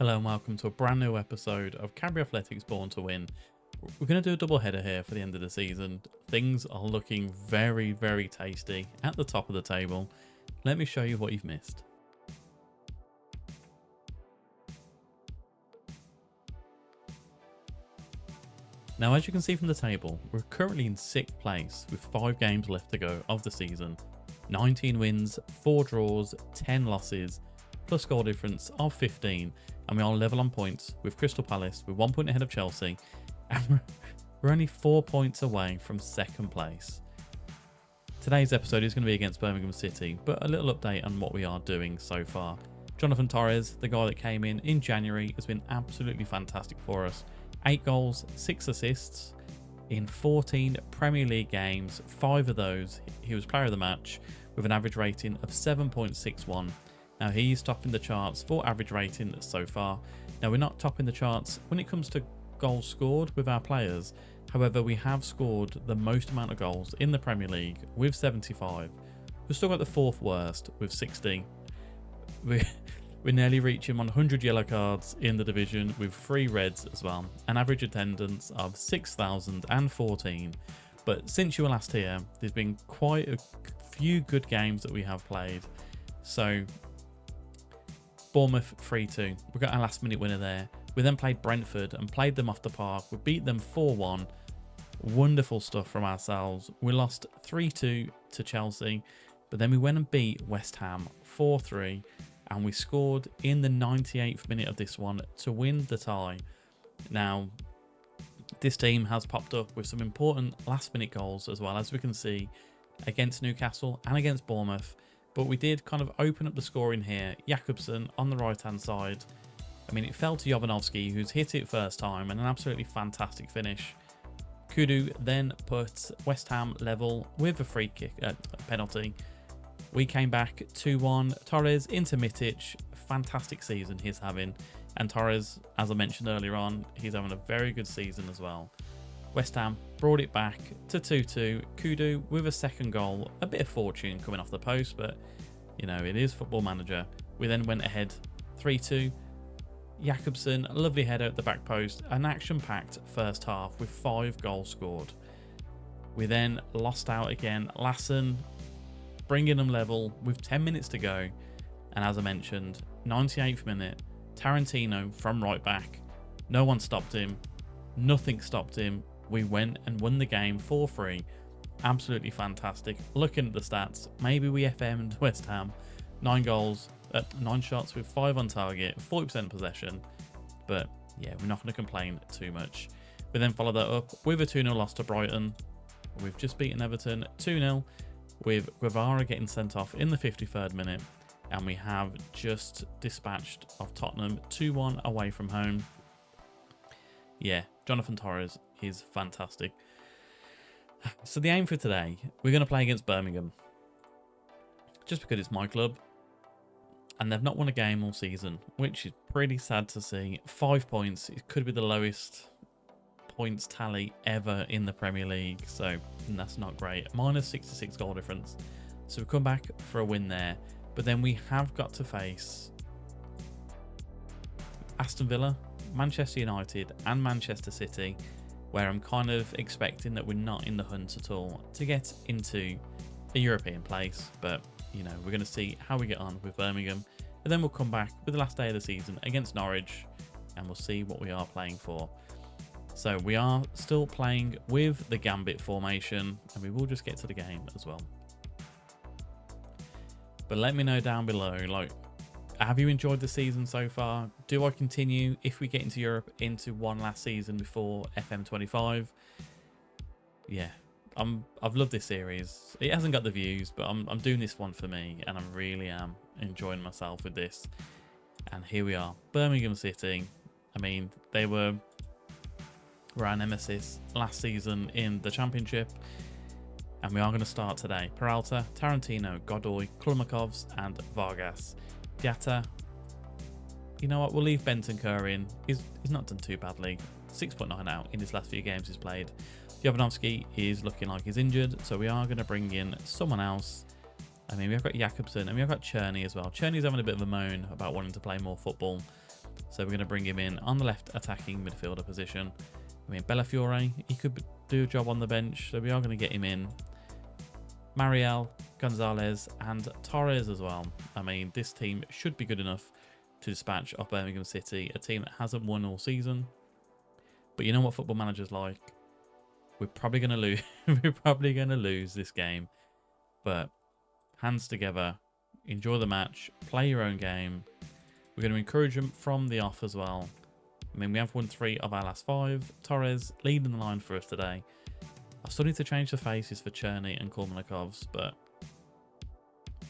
Hello and welcome to a brand new episode of Cadbury Athletic's Born to Win. We're going to do a double header here for the end of the season. Things are looking very, very tasty at the top of the table. Let me show you what you've missed. Now, as you can see from the table, we're currently in 6th place with 5 games left to go of the season. 19 wins, 4 draws, 10 losses, plus goal difference of 15, and we are level on points with Crystal Palace with 1 point ahead of Chelsea, and we're only 4 points away from 2nd place. Today's episode is going to be against Birmingham City, but a little update on what we are doing so far. Jonathan Torres, the guy that came in January, has been absolutely fantastic for us. 8 goals, 6 assists in 14 Premier League games. 5 of those he was player of the match with an average rating of 7.61. Now he's topping the charts for average rating so far. Now we're not topping the charts when it comes to goals scored with our players. However, we have scored the most amount of goals in the Premier League with 75. We've still got the 4th worst with 60. We're nearly reaching 100 yellow cards in the division with 3 reds as well. An average attendance of 6,014. But since you were last here, there's been quite a few good games that we have played. So Bournemouth 3-2. We got our last minute winner there. We then played Brentford and played them off the park. We beat them 4-1. Wonderful stuff from ourselves. We lost 3-2 to Chelsea, but then we went and beat West Ham 4-3, and we scored in the 98th minute of this one to win the tie. Now, this team has popped up with some important last minute goals as well, as we can see against Newcastle and against Bournemouth. But we did kind of open up the scoring here. Jakobsen on the right-hand side. I mean, it fell to Jovanovski, who's hit it first time, and an absolutely fantastic finish. Kudu then put West Ham level with a free kick, penalty. We came back 2-1. Torres into Mitic. Fantastic season he's having. And Torres, as I mentioned earlier on, he's having a very good season as well. West Ham brought it back to 2-2. Kudu with a 2nd goal. A bit of fortune coming off the post, but, you know, it is Football Manager. We then went ahead 3-2. Jakobsen, a lovely header at the back post. An action-packed first half with 5 goals scored. We then lost out again. Lassen bringing them level with 10 minutes to go. And as I mentioned, 98th minute, Tarantino from right back. No one stopped him. Nothing stopped him. We went and won the game 4-3. Absolutely fantastic. Looking at the stats, maybe we FM'd West Ham. 9 goals, 9 shots with 5 on target, 40% possession. But yeah, we're not going to complain too much. We then followed that up with a 2-0 loss to Brighton. We've just beaten Everton 2-0 with Guevara getting sent off in the 53rd minute. And we have just dispatched of Tottenham 2-1 away from home. Yeah, Jonathan Torres is fantastic. So the aim for today, we're going to play against Birmingham. Just because it's my club. And they've not won a game all season, which is pretty sad to see. 5 points. It could be the lowest points tally ever in the Premier League. So that's not great. Minus 66 goal difference. So we've come back for a win there. But then we have got to face Aston Villa, Manchester United and Manchester City, where I'm kind of expecting that we're not in the hunt at all to get into a European place. But, you know, we're going to see how we get on with Birmingham. And then we'll come back with the last day of the season against Norwich, and we'll see what we are playing for. So we are still playing with the Gambit formation, and we will just get to the game as well. But let me know down below, like, have you enjoyed the season so far? Do I continue if we get into Europe into one last season before FM25? Yeah, I've loved this series. It hasn't got the views, but I'm doing this one for me, and I really am enjoying myself with this. And here we are, Birmingham City. I mean, they were our nemesis last season in the Championship. And we are going to start today. Peralta, Tarantino, Godoy, Klumakovs, and Vargas. Diatta, you know what, we'll leave Bentancur in. He's not done too badly. 6.9 out in his last few games he's played. Jovanovski is looking like he's injured, so we are going to bring in someone else. I mean, we've got Jakobsen and we've got Czerny as well. Czerny's having a bit of a moan about wanting to play more football. So we're going to bring him in on the left attacking midfielder position. I mean, Bellafiore, he could do a job on the bench, so we are going to get him in. Mariel, Gonzalez, and Torres as well. I mean, this team should be good enough to dispatch off Birmingham City, a team that hasn't won all season. But you know what football managers like? We're probably going to lose. We're probably going to lose this game. But hands together, enjoy the match, play your own game. We're going to encourage them from the off as well. I mean, we have won 3 of our last 5. Torres leading the line for us today. I still need to change the faces for Cherny and Kormanikovs, but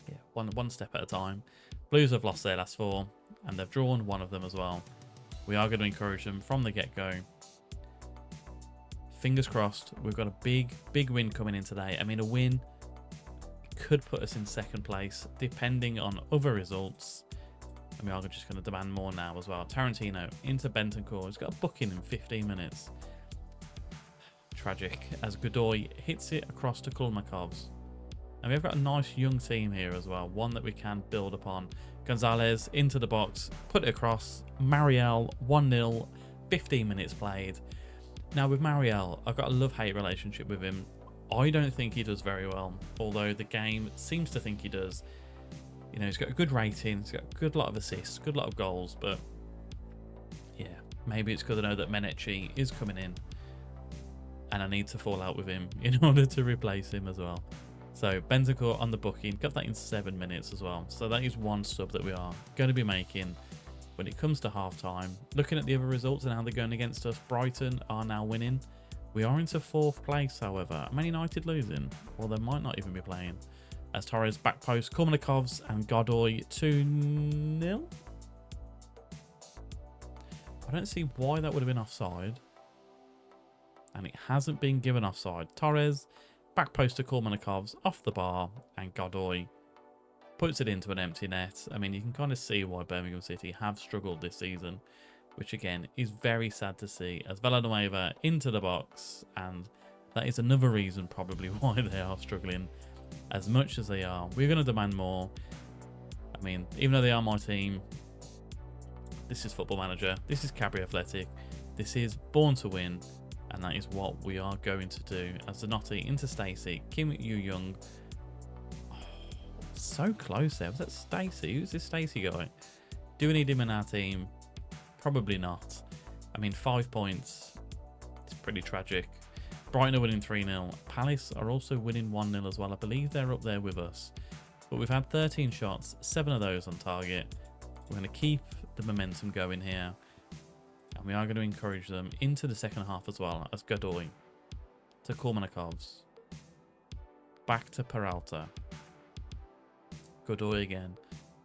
yeah, one step at a time. Blues have lost their last 4, and they've drawn 1 of them as well. We are going to encourage them from the get-go. Fingers crossed, we've got a big win coming in today. I mean, a win could put us in 2nd place, depending on other results. And we are just going to demand more now as well. Tarantino into Bentancur. He's got a booking in 15 minutes. Tragic, as Godoy hits it across to Kulmakovs. And we've got a nice young team here as well, one that we can build upon. Gonzalez into the box, put it across. Mariel 1-0, 15 minutes played. Now with Mariel, I've got a love-hate relationship with him. I don't think he does very well, although the game seems to think he does. You know, he's got a good rating, he's got a good lot of assists, good lot of goals, but yeah, maybe it's because I know that Menecci is coming in and I need to fall out with him in order to replace him as well. So Bentancur on the booking, got that in 7 minutes as well. So that is one sub that we are going to be making when it comes to half-time. Looking at the other results and how they're going against us, Brighton are now winning. We are into 4th place, however. Man United losing, or they might not even be playing. As Torres back post, Kormanikovs and Godoy 2-0. I don't see why that would have been offside. And it hasn't been given offside. Torres, back post to Kormanikovs, off the bar, and Godoy puts it into an empty net. I mean, you can kind of see why Birmingham City have struggled this season, which again is very sad to see, as Villanueva into the box, and that is another reason probably why they are struggling as much as they are. We're going to demand more. I mean, even though they are my team, this is Football Manager, this is Cadbury Athletic, this is Born to Win, and that is what we are going to do. As Zanotti into Stacey, Kim Yu-Young, oh, so close there. Was that Stacey? Who's this Stacey guy? Do we need him in our team? Probably not. I mean, 5 points. It's pretty tragic. Brighton are winning 3-0. Palace are also winning 1-0 as well. I believe they're up there with us. But we've had 13 shots, 7 of those on target. We're going to keep the momentum going here. And we are going to encourage them into the second half as well, as Godoy to Kormanikovs. Back to Peralta. Godoy again.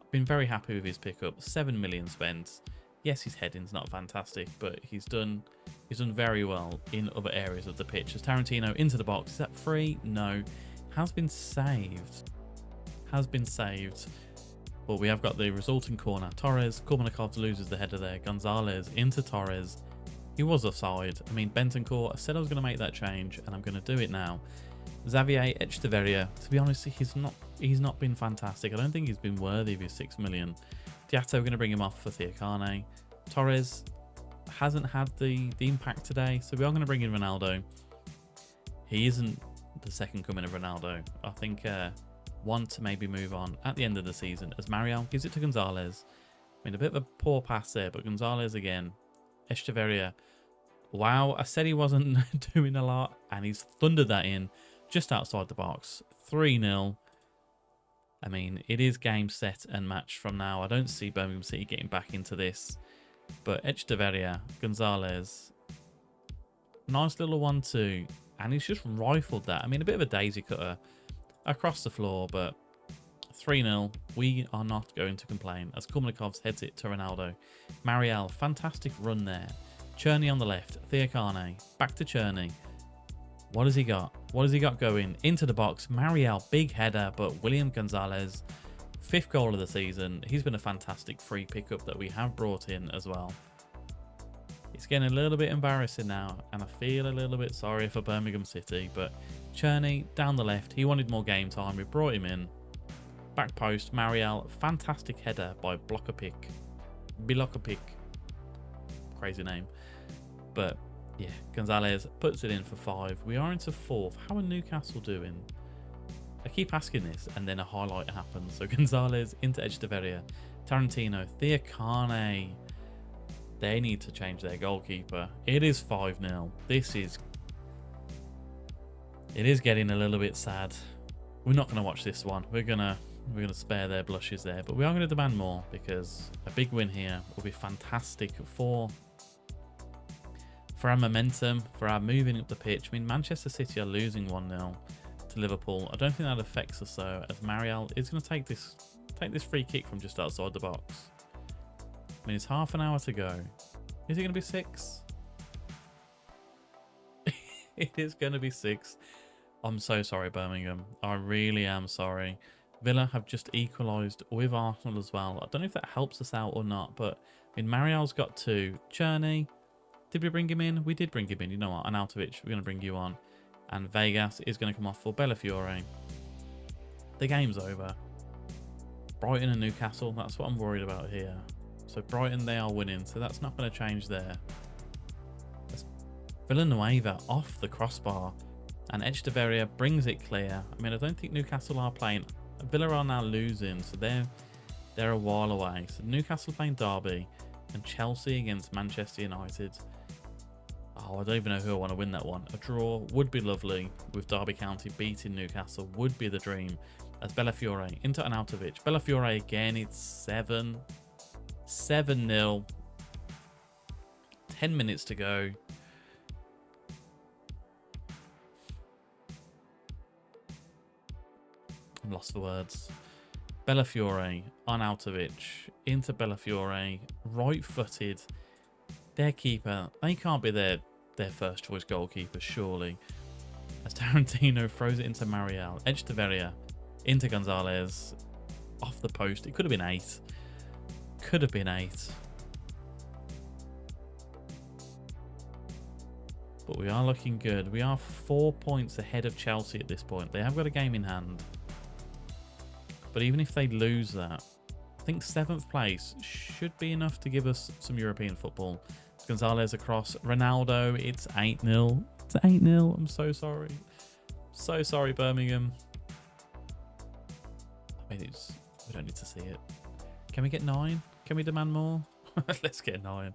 I've been very happy with his pickup. 7 million spent. Yes, his heading's not fantastic, but he's done very well in other areas of the pitch. As Tarantino into the box. Is that free? No. Has been saved. Has been saved. But we have got the resulting corner. Torres, Kormanikovs loses the header there. Gonzalez into Torres. He was offside. I mean, Bentancur, I said I was going to make that change, and I'm going to do it now. Xavier Echeverria, to be honest, he's not been fantastic. I don't think he's been worthy of his 6 million. Diato, we're going to bring him off for Thiakane. Torres hasn't had the impact today, so we are going to bring in Ronaldo. He isn't the second coming of Ronaldo. I think want to maybe move on at the end of the season, as Mariel gives it to Gonzalez. I mean, a bit of a poor pass there, but Gonzalez again. Echeverria. Wow, I said he wasn't doing a lot, and he's thundered that in just outside the box. 3-0. I mean, it is game, set, and match from now. I don't see Birmingham City getting back into this. But Echeverria, Gonzalez, nice little 1-2. And he's just rifled that. I mean, a bit of a daisy cutter across the floor, but 3-0. We are not going to complain, as Kormanikovs heads it to Ronaldo. Mariel, fantastic run there. Cherny on the left. Thiakane, back to Cherny. What has he got? What has he got going? Into the box. Mariel, big header, but William Gonzalez, 5th goal of the season. He's been a fantastic free pickup that we have brought in as well. It's getting a little bit embarrassing now, and I feel a little bit sorry for Birmingham City, but Cherny down the left. He wanted more game time. We brought him in. Back post, Mariel, fantastic header by Blokopic. crazy name. But yeah, Gonzalez puts it in for 5. We are into 4th. How are Newcastle doing? I keep asking this, and then a highlight happens. So Gonzalez into Echeverria, Tarantino, Thiakane. They need to change their goalkeeper. It is 5-0. It is getting a little bit sad. We're not going to watch this one. We're gonna spare their blushes there, but we are going to demand more, because a big win here will be fantastic for our momentum, for our moving up the pitch. I mean, Manchester City are losing 1-0 to Liverpool. I don't think that affects us though, as Mariel is going to take this free kick from just outside the box. I mean, it's half an hour to go. Is it going to be 6? It is going to be 6. I'm so sorry, Birmingham. I really am sorry. Villa have just equalised with Arsenal as well. I don't know if that helps us out or not, but I mean, Mariel's got 2. Cherney, did we bring him in? We did bring him in. You know what? Arnautovic, we're going to bring you on. And Vegas is going to come off for Bellafiore. The game's over. Brighton and Newcastle, that's what I'm worried about here. So Brighton, they are winning, so that's not going to change there. Villanueva off the crossbar, and Echeverria brings it clear. I mean, I don't think Newcastle are playing. Villa are now losing, so they're a while away. So Newcastle playing Derby, and Chelsea against Manchester United. Oh, I don't even know who I want to win that one. A draw would be lovely, with Derby County beating Newcastle would be the dream. As Bellafiore into Arnautovic. Bellafiore again, it's 7-0. 10 minutes to go. I'm lost for words. Bellafiore, Arnautovic, into Bellafiore, right-footed. Their keeper, they can't be their first choice goalkeeper, surely. As Tarantino throws it into Mariel, Echeverria, into Gonzalez, off the post. It could have been 8. Could have been 8. But we are looking good. We are 4 points ahead of Chelsea at this point. They have got a game in hand. But even if they lose that, I think 7th place should be enough to give us some European football. Gonzalez across. Ronaldo, it's 8-0. It's 8-0. I'm so sorry. So sorry, Birmingham. I mean, we don't need to see it. Can we get 9? Can we demand more? Let's get 9.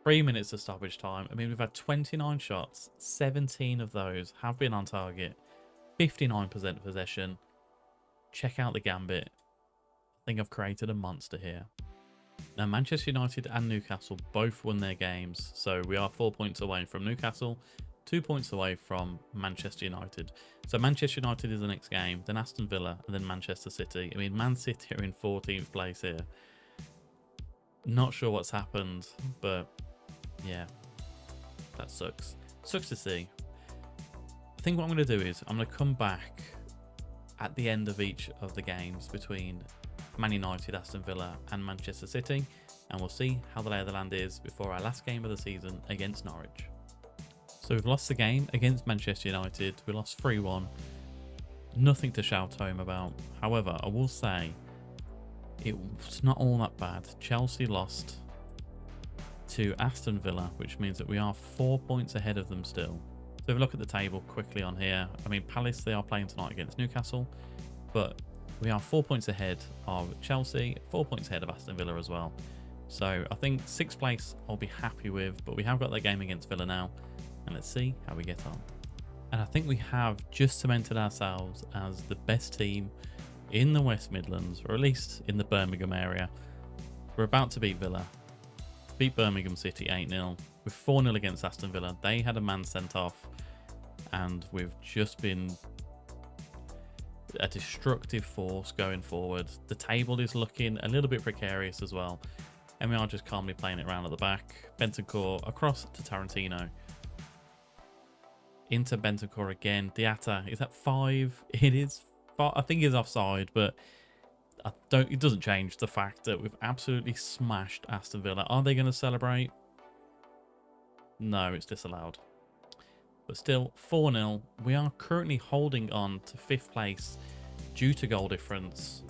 3 minutes of stoppage time. I mean, we've had 29 shots. 17 of those have been on target. 59% possession. Check out the gambit. I think I've created a monster here. Now, Manchester United and Newcastle both won their games. So we are 4 points away from Newcastle. 2 points away from Manchester United. So Manchester United is the next game, then Aston Villa, and then Manchester City. I mean, Man City are in 14th place here. Not sure what's happened, but yeah, that sucks. Sucks to see. I think what I'm going to do is I'm going to come back at the end of each of the games between Man United, Aston Villa, and Manchester City, and we'll see how the lay of the land is before our last game of the season against Norwich. So we've lost the game against Manchester United. We lost 3-1. Nothing to shout home about. However, I will say it's not all that bad. Chelsea lost to Aston Villa, which means that we are 4 points ahead of them still. So if we look at the table quickly on here, I mean, Palace, they are playing tonight against Newcastle, but we are 4 points ahead of Chelsea, 4 points ahead of Aston Villa as well. So I think 6th place I'll be happy with, but we have got that game against Villa now. And let's see how we get on. And I think we have just cemented ourselves as the best team in the West Midlands, or at least in the Birmingham area. We're about to beat Villa. Beat Birmingham City 8-0. With 4-0 against Aston Villa. They had a man sent off. And we've just been a destructive force going forward. The table is looking a little bit precarious as well. And we are just calmly playing it around at the back. Bentancur across to Tarantino. Into Bentancur again. Diatta is at 5. It is 5. I think he's offside, but it doesn't change the fact that we've absolutely smashed Aston Villa. Are they going to celebrate? No, it's disallowed. But still, 4-0. We are currently holding on to 5th place due to goal difference.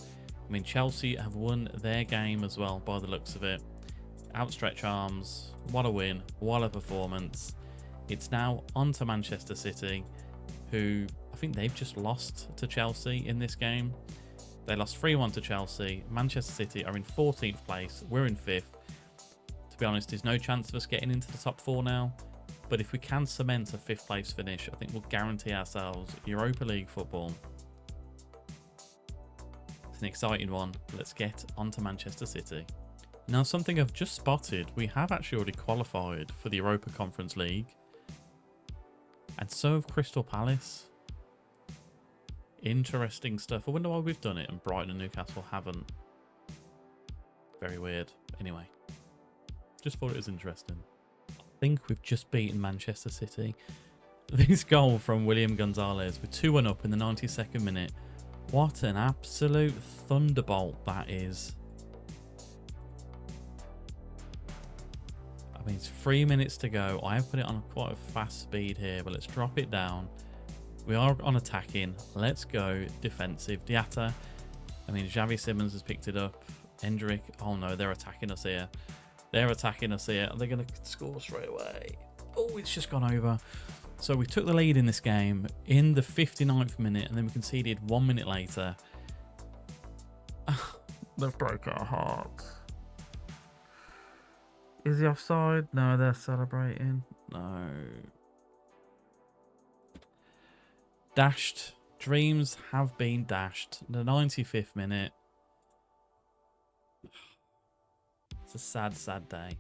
I mean, Chelsea have won their game as well by the looks of it. outstretch arms. What a win. What a performance. It's now on to Manchester City, who I think they've just lost to Chelsea in this game. They lost 3-1 to Chelsea. Manchester City are in 14th place. We're in 5th. To be honest, there's no chance of us getting into the top 4 now. But if we can cement a 5th place finish, I think we'll guarantee ourselves Europa League football. It's an exciting one. Let's get on to Manchester City. Now, something I've just spotted, we have actually already qualified for the Europa Conference League. And so have Crystal Palace. Interesting stuff. I wonder why we've done it and Brighton and Newcastle haven't. Very weird. Anyway, just thought it was interesting. I think we've just beaten Manchester City. This goal from William Gonzalez with 2-1 up in the 92nd minute. What an absolute thunderbolt that is. I mean, it's 3 minutes to go. I have put it on quite a fast speed here, but let's drop it down. We are on attacking. Let's go defensive. Diatta. I mean, Xavi Simons has picked it up. Hendrick. Oh no, they're attacking us here. They're attacking us here. Are they going to score straight away? Oh, it's just gone over. So we took the lead in this game in the 59th minute, and then we conceded 1 minute later. They've broke our hearts. Is he offside? No, they're celebrating. No. Dashed. Dreams have been dashed. The 95th minute. It's a sad, sad day.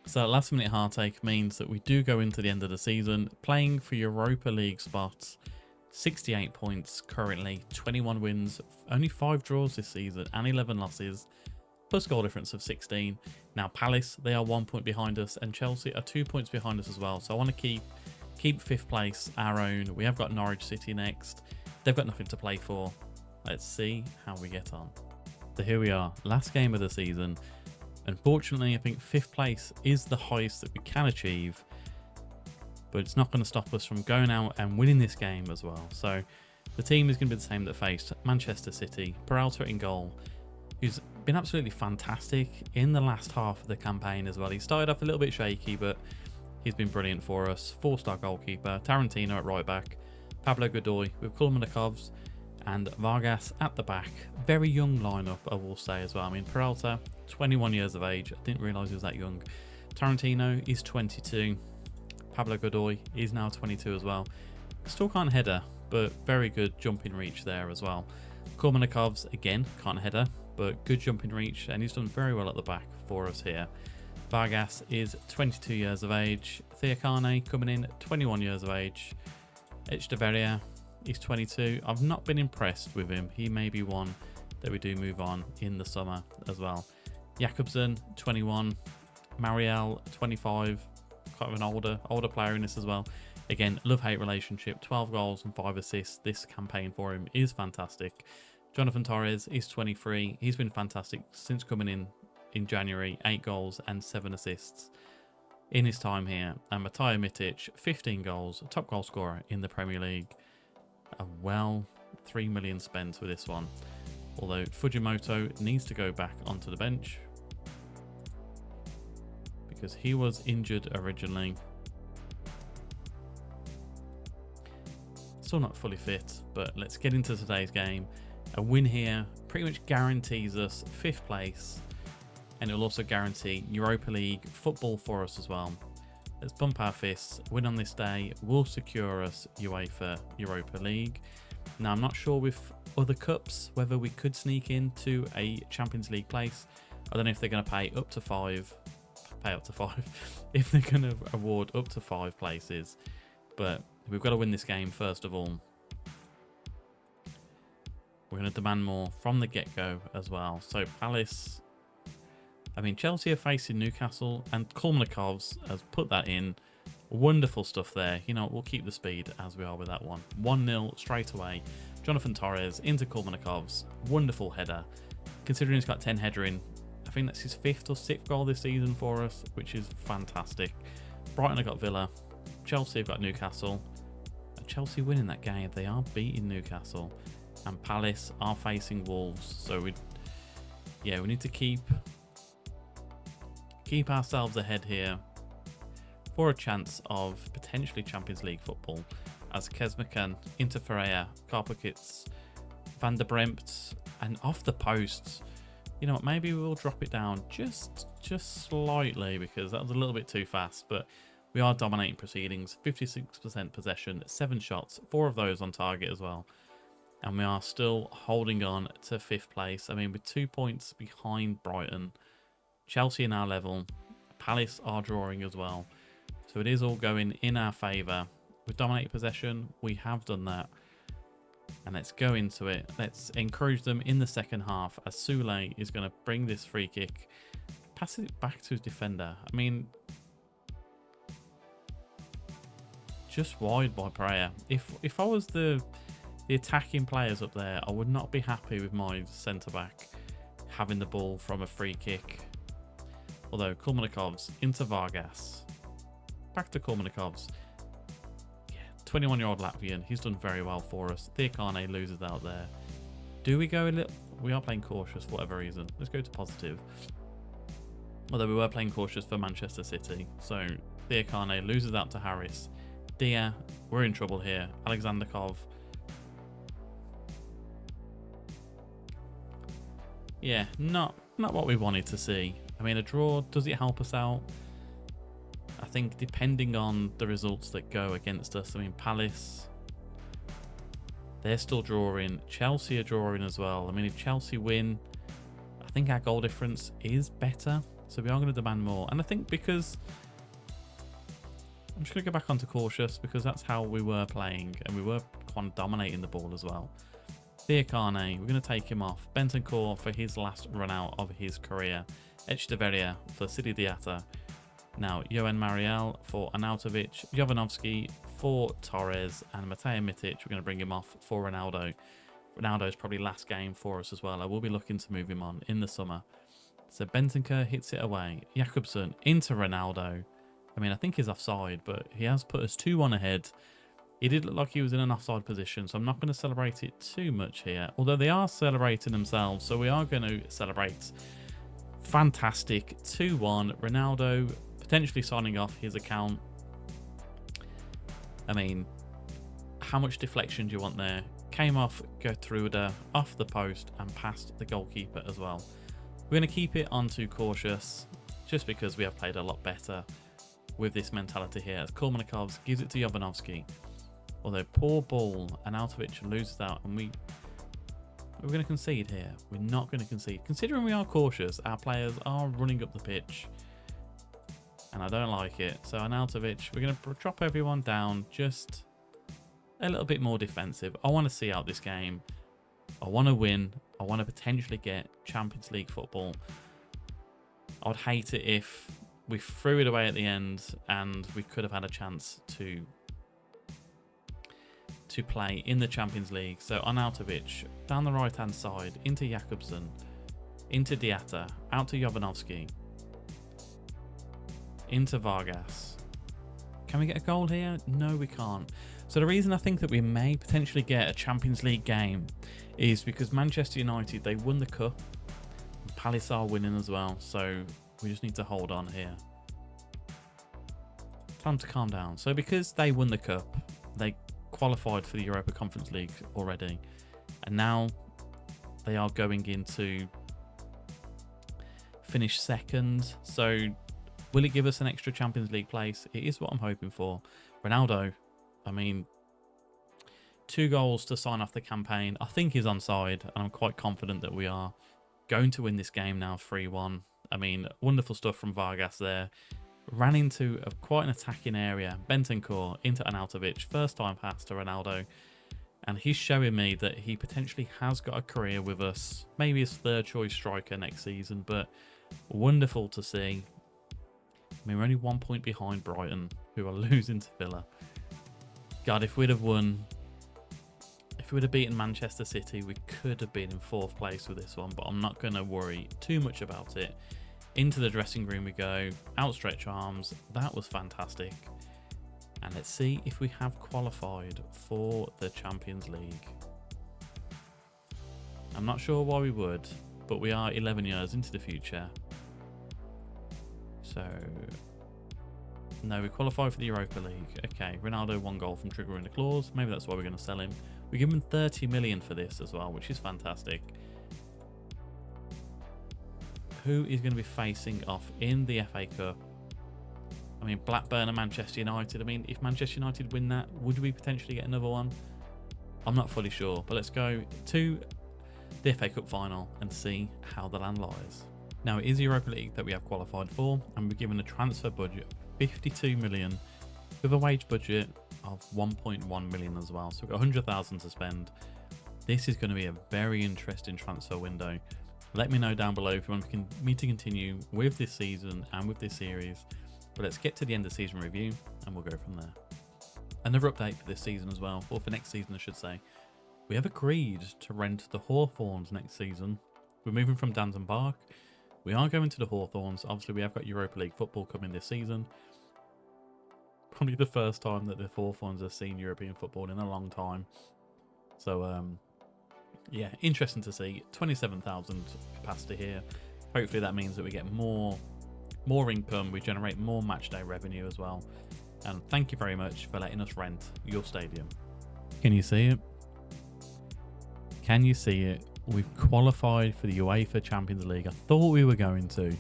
So last minute heartache means that we do go into the end of the season playing for Europa League spots. 68 points currently, 21 wins, only 5 draws this season and 11 losses, plus goal difference of 16. Now Palace, they are 1 point behind us, and Chelsea are 2 points behind us as well. So I want to keep 5th place our own. We have got Norwich City next. They've got nothing to play for. Let's see how we get on. So here we are, last game of the season. Unfortunately, I think 5th place is the highest that we can achieve, but it's not going to stop us from going out and winning this game as well. So the team is going to be the same that faced Manchester City. Peralta in goal, who's been absolutely fantastic in the last half of the campaign as well. He started off a little bit shaky, but he's been brilliant for us. 4-star goalkeeper. Tarantino at right back. Pablo Godoy with Kulmanikovs and Vargas at the back. Very young lineup, I will say as well. I mean, Peralta, 21 years of age. I didn't realise he was that young. Tarantino is 22. Pablo Godoy is now 22 as well. Still can't header, but very good jumping reach there as well. Kulmanikovs, again, can't header, but good jumping reach, and he's done very well at the back for us here. Vargas is 22 years of age. Theokane coming in, 21 years of age. Echeverria, he's 22. I've not been impressed with him. He may be one that we do move on in the summer as well. Jakobsen, 21. Mariel, 25. Kind of an older player in this as well. Again, love-hate relationship. 12 goals and 5 assists. This campaign for him is fantastic. Jonathan Torres is 23. He's been fantastic since coming in January. 8 goals and 7 assists in his time here. And Matija Mitic, 15 goals, top goal scorer in the Premier League. A well 3 million spent with this one. Although Fujimoto needs to go back onto the bench because he was injured originally. Still not fully fit, but let's get into today's game. A win here pretty much guarantees us 5th place, and it will also guarantee Europa League football for us as well. Let's bump our fists. Win on this day will secure us UEFA Europa League. Now, I'm not sure with other cups whether we could sneak into a Champions League place. I don't know if they're going to pay up to 5. If they're going to award up to 5 places. But we've got to win this game first of all. We're going to demand more from the get-go as well. So Palace, I mean, Chelsea are facing Newcastle, and Kulmanikovs has put that in. Wonderful stuff there. You know, we'll keep the speed as we are with that one. 1-0 straight away. Jonathan Torres into Kulmanikovs. Wonderful header. Considering he's got 10 headering, I think that's his 5th or 6th goal this season for us, which is fantastic. Brighton have got Villa. Chelsea have got Newcastle. And Chelsea winning that game. They are beating Newcastle. And Palace are facing Wolves. So we need to keep keep ourselves ahead here for a chance of potentially Champions League football, as Kesmakan, Interferea, Karpakits, Van der Brempt, and off the posts. You know what, maybe we'll drop it down just slightly, because that was a little bit too fast, but we are dominating proceedings. 56% possession, 7 shots, 4 of those on target as well. And we are still holding on to 5th place. I mean, with 2 points behind Brighton. Chelsea in our level. Palace are drawing as well. So it is all going in our favour. With dominated possession, we have done that. And let's go into it. Let's encourage them in the second half, as Soulé is going to bring this free kick. Pass it back to his defender. I mean, just wide by Pereira. If I was the attacking players up there, I would not be happy with my centre-back having the ball from a free kick. Although, Kulmanikovs into Vargas. Back to Kulmanikovs. Yeah, 21-year-old Latvian. He's done very well for us. Theokane loses out there. Do we go a little... We are playing cautious for whatever reason. Let's go to positive. Although we were playing cautious for Manchester City. So, Theokane loses out to Harris. Dia, we're in trouble here. Alexanderkov. Yeah, not what we wanted to see. I mean, a draw, does it help us out? I think depending on the results that go against us. I mean, Palace, they're still drawing. Chelsea are drawing as well. I mean, if Chelsea win, I think our goal difference is better. So we are going to demand more. And I think because... I'm just going to go back onto cautious, because that's how we were playing. And we were kind of dominating the ball as well. Theokane, we're going to take him off. Bentancur for his last run out of his career. Echeverria for Sidi Diatta. Now, Johan Mariel for Arnautovic. Jovanovski for Torres. And Mateo Mitic, we're going to bring him off for Ronaldo. Ronaldo's probably last game for us as well. I will be looking to move him on in the summer. So Bentancur hits it away. Jakobsen into Ronaldo. I mean, I think he's offside, but he has put us 2-1 ahead. He did look like he was in an offside position, so I'm not going to celebrate it too much here. Although they are celebrating themselves, so we are going to celebrate. Fantastic. 2-1. Ronaldo potentially signing off his account. I mean, how much deflection do you want there? Came off Gertruda, off the post, and past the goalkeeper as well. We're going to keep it onto cautious, just because we have played a lot better with this mentality here. As Kulmanikovs gives it to Jovanovski. Although poor ball, and Arnautovic loses out, and we're going to concede here. We're not going to concede. Considering we are cautious, our players are running up the pitch, and I don't like it. So Arnautovic, we're going to drop everyone down just a little bit more defensive. I want to see out this game. I want to win. I want to potentially get Champions League football. I would hate it if we threw it away at the end and we could have had a chance to play in the Champions League. So Arnautovic down the right hand side into Jakobsen, into Diatta, out to Jovanovski, into Vargas. Can we get a goal here? No, we can't. So the reason I think that we may potentially get a Champions League game is because Manchester United, they won the cup. Palace are winning as well, so we just need to hold on here. Time to calm down. So because they won the cup, they qualified for the Europa Conference League already, and now they are going into finish second. So will it give us an extra Champions League place? It is what I'm hoping for. Ronaldo, I mean, 2 goals to sign off the campaign. I think he's onside, and I'm quite confident that we are going to win this game now 3-1. I mean, wonderful stuff from Vargas there. Ran into quite an attacking area. Bentancur into Arnautovic. First time pass to Ronaldo. And he's showing me that he potentially has got a career with us. Maybe his 3rd choice striker next season. But wonderful to see. I mean, we're only 1 point behind Brighton, who are losing to Villa. God, if we'd have won... If we would have beaten Manchester City, we could have been in 4th place with this one. But I'm not going to worry too much about it. Into the dressing room we go. Outstretched arms. That was fantastic. And let's see if we have qualified for the Champions League. I'm not sure why we would, but we are 11 years into the future. So, no, we qualify for the Europa League. Okay, Ronaldo 1 goal from triggering the clause. Maybe that's why we're going to sell him. We give him 30 million for this as well, which is fantastic. Who is going to be facing off in the FA Cup? I mean, Blackburn and Manchester United. I mean, if Manchester United win that, would we potentially get another one? I'm not fully sure, but let's go to the FA Cup final and see how the land lies. Now, it is the Europa League that we have qualified for, and we're given a transfer budget of 52 million with a wage budget of 1.1 million as well. So we've got 100,000 to spend. This is going to be a very interesting transfer window. Let me know down below if you want me to continue with this season and with this series. But let's get to the end of season review and we'll go from there. Another update for this season as well, or for next season I should say. We have agreed to rent the Hawthorns next season. We're moving from Danton Park. We are going to the Hawthorns. Obviously we have got Europa League football coming this season. Probably the first time that the Hawthorns have seen European football in a long time. So yeah, interesting to see. 27,000 capacity here. Hopefully that means that we get more income, we generate more match day revenue as well. And thank you very much for letting us rent your stadium. Can you see it? Can you see it? We've qualified for the UEFA Champions League. I thought we were going to.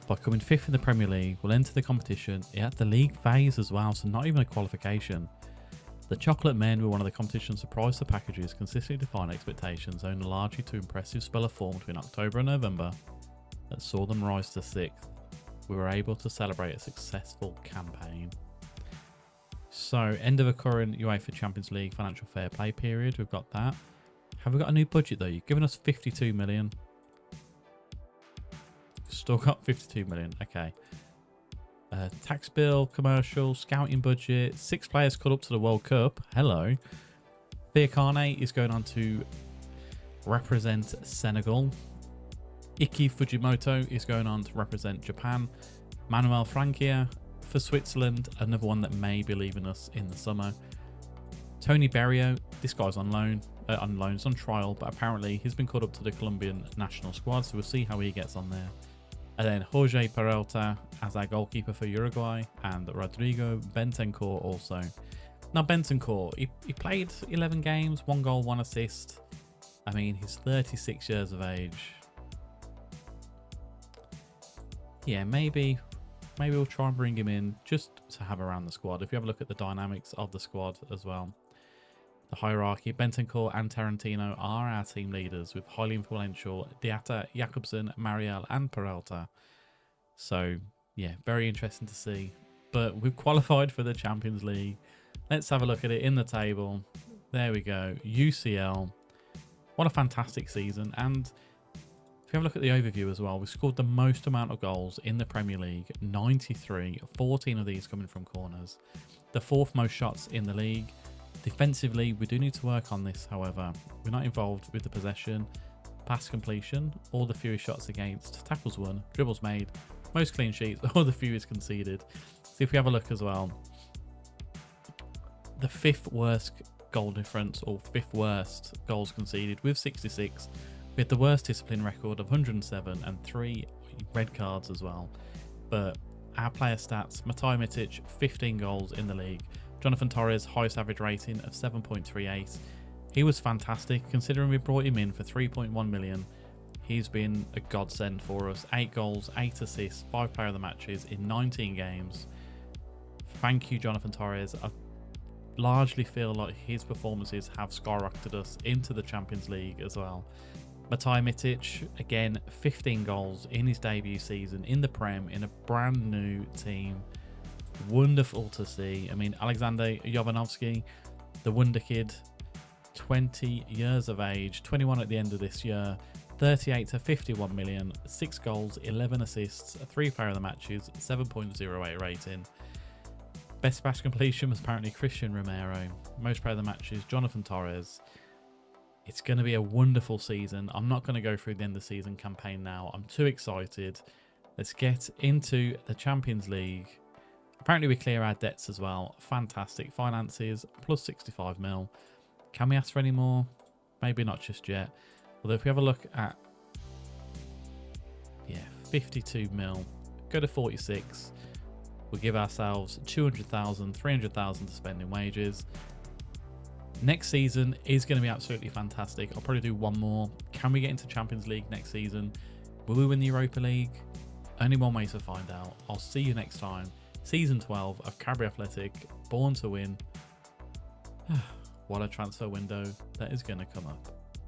By coming 5th in the Premier League, we'll enter the competition at the league phase as well, so not even a qualification. The Chocolate Men were one of the competition's surprise packages, consistently define expectations, owing largely to impressive spell of form between October and November that saw them rise to 6th. We were able to celebrate a successful campaign. So, end of a current UEFA Champions League financial fair play period, we've got that. Have we got a new budget though? You've given us 52 million. Still got 52 million, okay. Tax bill, commercial, scouting budget, 6 players called up to the World Cup. Hello. Theakane is going on to represent Senegal. Iki Fujimoto is going on to represent Japan. Manuel Franquia for Switzerland, another one that may be leaving us in the summer. Tony Berrio, this guy's on loan, he's on trial, but apparently he's been called up to the Colombian national squad, so we'll see how he gets on there. And then Jorge Peralta as our goalkeeper for Uruguay, and Rodrigo Bentancur also. Now Bentancur, he played 11 games, 1 goal, 1 assist. I mean, he's 36 years of age. Yeah, maybe we'll try and bring him in just to have around the squad. If you have a look at the dynamics of the squad as well. The hierarchy, Bentancur and Tarantino are our team leaders, with highly influential Diatta, Jakobsen, Mariel and Peralta. So, yeah, very interesting to see. But we've qualified for the Champions League. Let's have a look at it in the table. There we go, UCL. What a fantastic season. And if you have a look at the overview as well, we scored the most amount of goals in the Premier League, 93, 14 of these coming from corners. The 4th most shots in the league. Defensively, we do need to work on this, however. We're not involved with the possession, pass completion, or the fewest shots against, tackles won, dribbles made, most clean sheets, or the fewest conceded. So if we have a look as well, the 5th worst goal difference, or 5th worst goals conceded with 66. We had the worst discipline record of 107 and 3 red cards as well. But our player stats, Matai Mitic, 15 goals in the league. Jonathan Torres, highest average rating of 7.38. He was fantastic, considering we brought him in for 3.1 million. He's been a godsend for us. 8 goals, 8 assists, 5 player of the matches in 19 games. Thank you, Jonathan Torres. I largely feel like his performances have skyrocketed us into the Champions League as well. Matai Mitic, again, 15 goals in his debut season in the Prem, in a brand new team. Wonderful to see. I mean, Alexander Jovanovski, the Wonder Kid, 20 years of age, 21 at the end of this year, 38 to 51 million, 6 goals, 11 assists, 3 player of the matches, 7.08 rating. Best match completion was apparently Christian Romero. Most player of the matches, Jonathan Torres. It's going to be a wonderful season. I'm not going to go through the end of the season campaign now. I'm too excited. Let's get into the Champions League. Apparently we clear our debts as well. Fantastic. Finances, plus 65 mil. Can we ask for any more? Maybe not just yet. Although if we have a look at, 52 mil go to 46. We'll give ourselves 200,000, 300,000 to spend in wages. Next season is going to be absolutely fantastic. I'll probably do one more. Can we get into Champions League next season? Will we win the Europa League? Only one way to find out. I'll see you next time. Season 12 of Cadbury Athletic, Born to Win. What a transfer window that is going to come up.